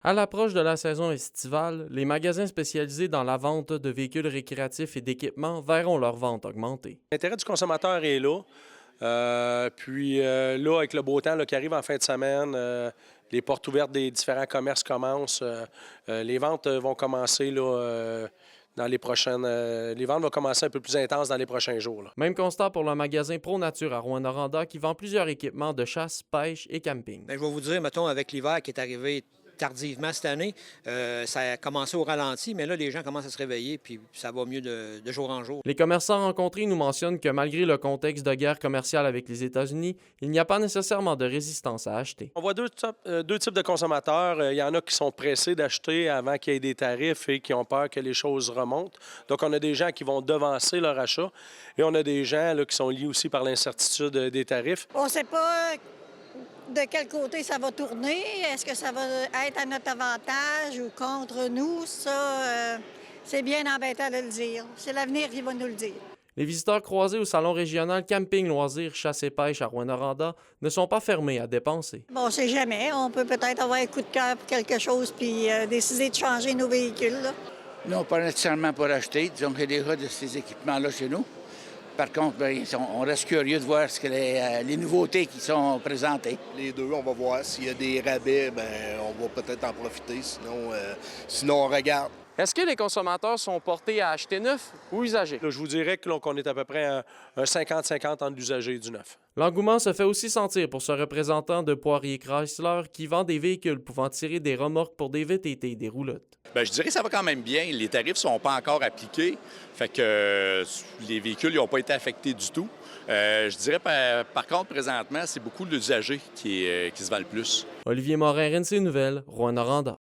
À l'approche de la saison estivale, les magasins spécialisés dans la vente de véhicules récréatifs et d'équipements verront leur vente augmenter. L'intérêt du consommateur est là. Là, avec le beau temps là, qui arrive en fin de semaine, les portes ouvertes des différents commerces commencent. Les ventes vont commencer là, dans les prochaines. Les ventes vont commencer un peu plus intenses dans les prochains jours, là. Même constat pour le magasin Pro Nature à Rouyn-Noranda qui vend plusieurs équipements de chasse, pêche et camping. Bien, je vais vous dire, mettons, avec l'hiver qui est arrivé tardivement cette année, ça a commencé au ralenti, mais là, les gens commencent à se réveiller, puis ça va mieux de jour en jour. Les commerçants rencontrés nous mentionnent que malgré le contexte de guerre commerciale avec les États-Unis, il n'y a pas nécessairement de résistance à acheter. On voit deux types de consommateurs. Il y en a qui sont pressés d'acheter avant qu'il y ait des tarifs et qui ont peur que les choses remontent. Donc, on a des gens qui vont devancer leur achat et on a des gens là, qui sont liés aussi par l'incertitude des tarifs. On ne sait pas de quel côté ça va tourner. Est-ce que ça va être à notre avantage ou contre nous? Ça, c'est bien embêtant de le dire. C'est l'avenir qui va nous le dire. Les visiteurs croisés au salon régional Camping, Loisirs, Chasse et Pêche à Rouyn-Noranda ne sont pas fermés à dépenser. Bon, on ne sait jamais. On peut peut-être avoir un coup de cœur pour quelque chose puis décider de changer nos véhicules, là. Non, pas nécessairement pour acheter. Disons qu'il y a déjà de ces équipements-là chez nous. Par contre, bien, on reste curieux de voir ce que les nouveautés qui sont présentées. Les deux, on va voir. S'il y a des rabais, bien, on va peut-être en profiter. Sinon, on regarde. Est-ce que les consommateurs sont portés à acheter neuf ou usagé? Là, je vous dirais qu'on est à peu près un 50-50 entre l'usager et du neuf. L'engouement se fait aussi sentir pour ce représentant de Poirier Chrysler qui vend des véhicules pouvant tirer des remorques pour des VTT et des roulottes. Bien, je dirais que ça va quand même bien. Les tarifs ne sont pas encore appliqués. Fait que les véhicules n'ont pas été affectés du tout. Je dirais par contre, présentement, c'est beaucoup l'usager qui se vend le plus. Olivier Morin, RNC Nouvelles, Rouyn-Noranda.